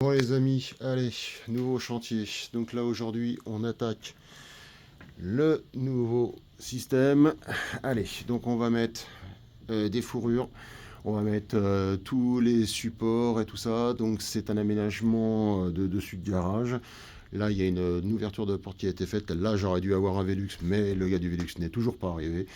Bon les amis, allez, nouveau chantier. Donc là aujourd'hui on attaque le nouveau système. Allez, donc on va mettre des fourrures, on va mettre tous les supports et tout ça. Donc c'est un aménagement de dessus de garage. Là il y a une ouverture de porte qui a été faite. Là j'aurais dû avoir un Velux, mais le gars du Velux n'est toujours pas arrivé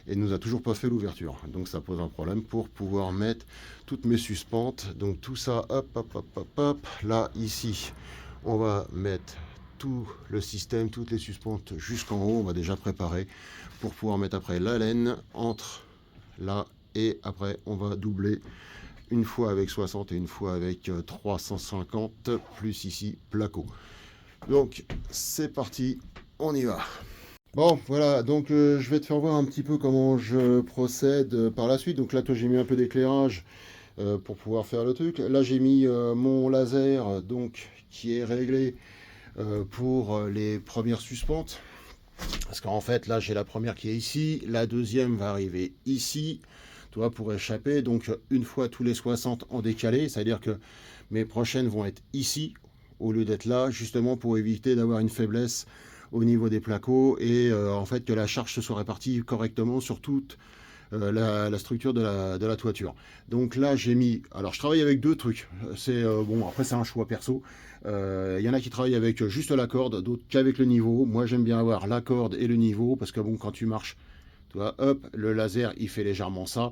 et nous a toujours pas fait l'ouverture. Donc ça pose un problème pour pouvoir mettre toutes mes suspentes. Donc tout ça, hop, hop, hop, hop, hop. Là ici, on va mettre tout le système, toutes les suspentes jusqu'en haut. On va déjà préparer pour pouvoir mettre après la laine entre là et après on va doubler une fois avec 60 et une fois avec 350 plus ici placo. Donc c'est parti, on y va. Bon voilà, donc je vais te faire voir un petit peu comment je procède par la suite. Donc là toi j'ai mis un peu d'éclairage pour pouvoir faire le truc. Là j'ai mis mon laser donc qui est réglé pour les premières suspentes. Parce qu'en fait là j'ai la première qui est ici, la deuxième va arriver ici, tu vois, pour échapper. Donc une fois tous les 60 en décalé, c'est-à-dire que mes prochaines vont être ici au lieu d'être là, justement pour éviter d'avoir une faiblesse au niveau des placos et en fait que la charge se soit répartie correctement sur toute la structure de la toiture. Donc là j'ai mis, alors je travaille avec deux trucs, c'est bon après c'est un choix perso, il y en a qui travaillent avec juste la corde, d'autres qu'avec le niveau. Moi j'aime bien avoir la corde et le niveau parce que bon quand tu marches, tu vois, hop, le laser il fait légèrement ça.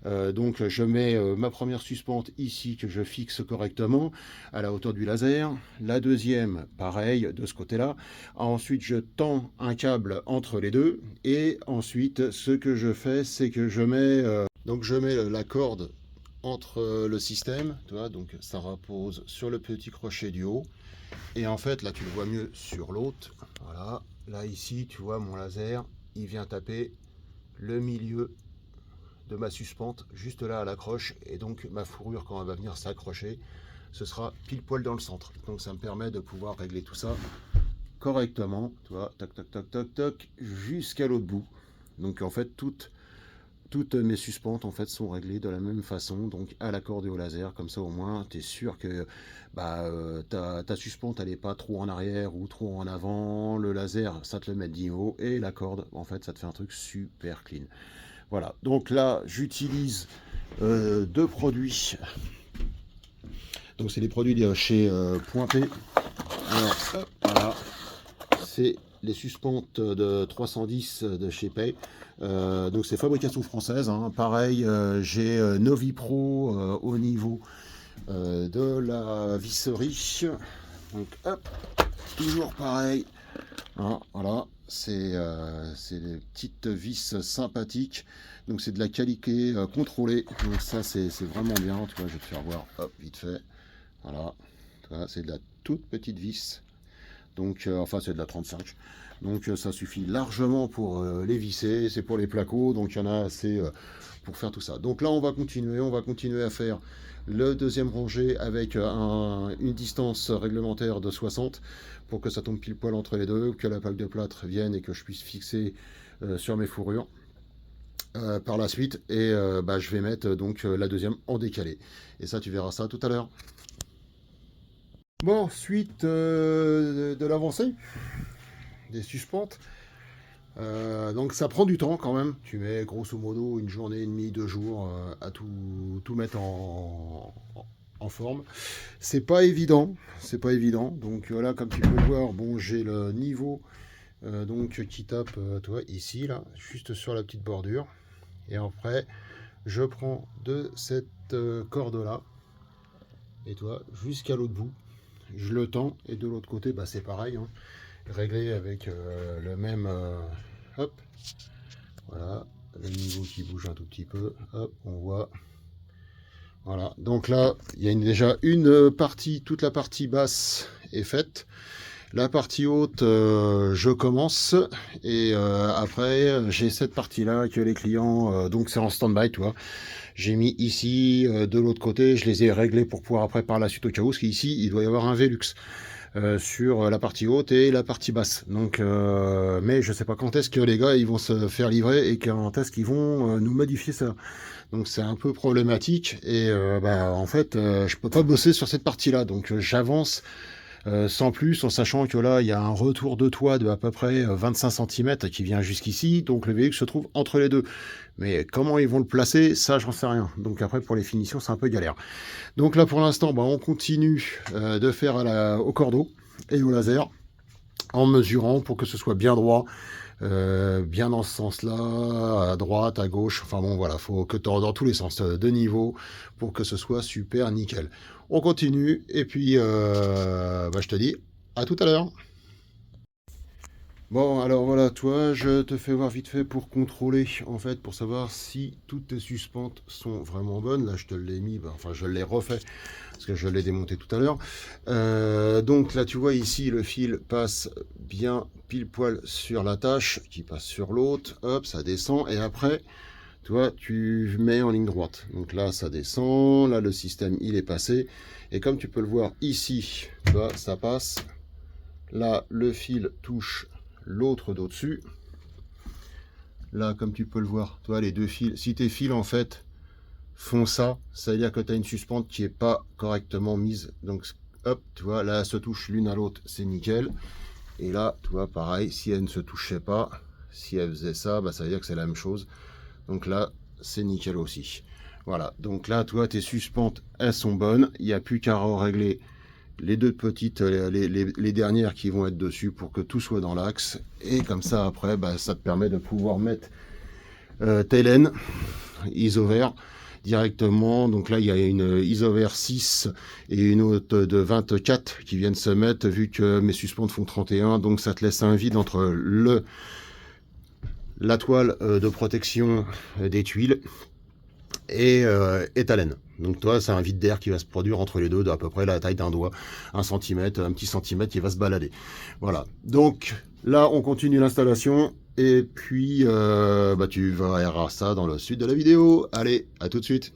Donc je mets ma première suspente ici que je fixe correctement à la hauteur du laser. La deuxième, pareil, de ce côté-là. Ensuite je tends un câble entre les deux. Et ensuite ce que je fais, c'est que je mets, donc je mets la corde entre le système, tu vois, donc ça repose sur le petit crochet du haut. Et en fait là tu le vois mieux sur l'autre. Voilà, là ici tu vois mon laser, il vient taper le milieu de ma suspente juste là à l'accroche, et donc ma fourrure quand elle va venir s'accrocher ce sera pile poil dans le centre. Donc ça me permet de pouvoir régler tout ça correctement, tu vois, toc toc toc toc toc jusqu'à l'autre bout. Donc en fait toutes mes suspentes en fait sont réglées de la même façon, donc à la corde et au laser. Comme ça au moins tu es sûr que ta suspente elle est pas trop en arrière ou trop en avant, le laser ça te le met de niveau et la corde en fait ça te fait un truc super clean. Voilà, donc là j'utilise deux produits. Donc c'est des produits de chez Point P. Alors hop, voilà, c'est les suspentes de 310 de chez Pay. Donc c'est fabrication française, hein. Pareil, j'ai Novi Pro au niveau de la visserie. Donc hop, toujours pareil, hein, voilà, c'est des petites vis sympathiques. Donc c'est de la qualité contrôlée. Donc ça c'est vraiment bien. Tu vois, je vais te faire voir, hop, vite fait. Voilà, c'est de la toute petite vis. Donc enfin c'est de la 35. Donc ça suffit largement pour les visser. C'est pour les placos. Donc il y en a assez pour faire tout ça. Donc là on va continuer à faire le deuxième rangé avec une distance réglementaire de 60 pour que ça tombe pile poil entre les deux, que la plaque de plâtre vienne et que je puisse fixer sur mes fourrures par la suite. Et je vais mettre donc la deuxième en décalé. Et ça tu verras ça tout à l'heure. Bon, suite de l'avancée des suspentes. Donc ça prend du temps quand même. Tu mets grosso modo une journée et demie, 2 jours à tout mettre en forme. C'est pas évident, c'est pas évident. Donc là, comme tu peux le voir, bon, j'ai le niveau donc qui tape, tu vois, ici là, juste sur la petite bordure. Et après, je prends de cette corde là, et toi, jusqu'à l'autre bout. Je le tends et de l'autre côté, c'est pareil, hein, réglé avec le même. Hop, voilà, le niveau qui bouge un tout petit peu. Hop, on voit. Voilà, donc là, il y a déjà une partie, toute la partie basse est faite. La partie haute, je commence. Et après, j'ai cette partie-là que les clients, donc c'est en stand-by, tu vois. J'ai mis ici, de l'autre côté, je les ai réglés pour pouvoir après par la suite au cas où, parce qu'ici, il doit y avoir un Velux sur la partie haute et la partie basse. Donc, mais je sais pas quand est-ce que les gars ils vont se faire livrer et quand est-ce qu'ils vont nous modifier ça. Donc c'est un peu problématique et en fait je peux pas bosser sur cette partie-là. Donc j'avance sans plus, en sachant que là il y a un retour de toit de à peu près 25 cm qui vient jusqu'ici. Donc le véhicule se trouve entre les deux. Mais comment ils vont le placer, ça j'en sais rien. Donc après pour les finitions c'est un peu galère. Donc là pour l'instant on continue de faire au cordeau et au laser en mesurant pour que ce soit bien droit. Bien dans ce sens-là, à droite, à gauche, enfin bon voilà, faut que tu dans tous les sens de niveau pour que ce soit super nickel. On continue et puis je te dis à tout à l'heure. Bon alors voilà, toi je te fais voir vite fait pour contrôler en fait, pour savoir si toutes tes suspentes sont vraiment bonnes. Là je te l'ai mis, enfin je l'ai refait parce que je l'ai démonté tout à l'heure. Donc là tu vois ici le fil passe bien pile poil sur la tâche qui passe sur l'autre, hop ça descend et après tu vois tu mets en ligne droite. Donc là ça descend, là le système il est passé et comme tu peux le voir ici, tu vois, ça passe. Là le fil touche l'autre d'au-dessus. Là, comme tu peux le voir, tu vois, les deux fils, si tes fils en fait font ça, ça veut dire que tu as une suspente qui est pas correctement mise. Donc, hop, tu vois, là, elles se touchent l'une à l'autre, c'est nickel. Et là, tu vois, pareil, si elles ne se touchaient pas, si elles faisaient ça, ça veut dire que c'est la même chose. Donc là, c'est nickel aussi. Voilà, donc là, tu vois, tes suspentes, elles sont bonnes. Il n'y a plus qu'à régler les deux petites, les dernières qui vont être dessus pour que tout soit dans l'axe. Et comme ça, après, ça te permet de pouvoir mettre tes laines isover directement. Donc là, il y a une isover 6 et une autre de 24 qui viennent se mettre, vu que mes suspentes font 31. Donc ça te laisse un vide entre la toile de protection des tuiles et ta laine. Donc toi, c'est un vide d'air qui va se produire entre les deux, d'à peu près la taille d'un doigt, un petit centimètre qui va se balader. Voilà. Donc là, on continue l'installation et puis tu verras ça dans le suite de la vidéo. Allez, à tout de suite.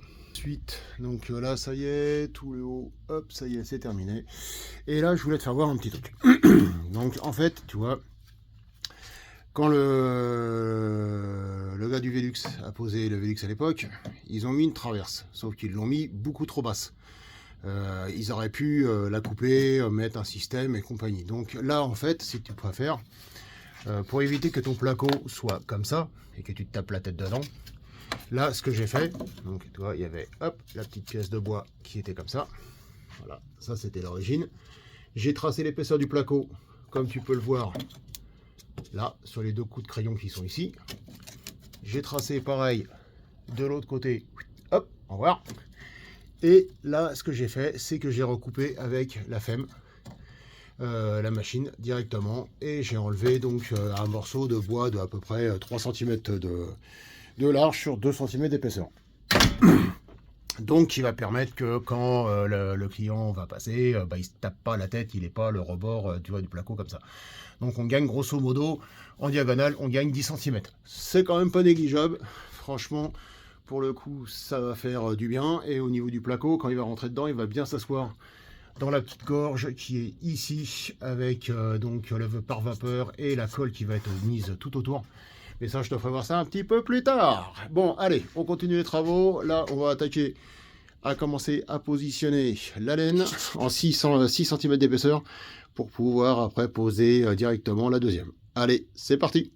Donc là, ça y est, tout le haut, hop, ça y est, c'est terminé. Et là, je voulais te faire voir un petit truc. Donc en fait, tu vois, quand le gars du Velux a posé le Velux à l'époque, ils ont mis une traverse, sauf qu'ils l'ont mis beaucoup trop basse. Ils auraient pu la couper, mettre un système et compagnie. Donc là, en fait, si tu préfères, pour éviter que ton placo soit comme ça et que tu te tapes la tête dedans, là, ce que j'ai fait, donc tu vois, il y avait hop, la petite pièce de bois qui était comme ça. Voilà, ça c'était l'origine. J'ai tracé l'épaisseur du placo, comme tu peux le voir. Là, sur les deux coups de crayon qui sont ici. J'ai tracé pareil de l'autre côté. Hop, au revoir. Et là, ce que j'ai fait, c'est que j'ai recoupé avec la FEM, la machine, directement. Et j'ai enlevé donc un morceau de bois de à peu près 3 cm de large sur 2 cm d'épaisseur. Donc, qui va permettre que quand le client va passer, il ne se tape pas la tête, il n'est pas le rebord du placo comme ça. Donc, on gagne grosso modo, en diagonale, on gagne 10 cm. C'est quand même pas négligeable. Franchement, pour le coup, ça va faire du bien. Et au niveau du placo, quand il va rentrer dedans, il va bien s'asseoir dans la petite gorge qui est ici, avec donc le pare-vapeur et la colle qui va être mise tout autour. Mais ça, je te ferai voir ça un petit peu plus tard. Bon, allez, on continue les travaux. Là, on va attaquer à commencer à positionner la laine en 6 cm d'épaisseur pour pouvoir après poser directement la deuxième. Allez, c'est parti!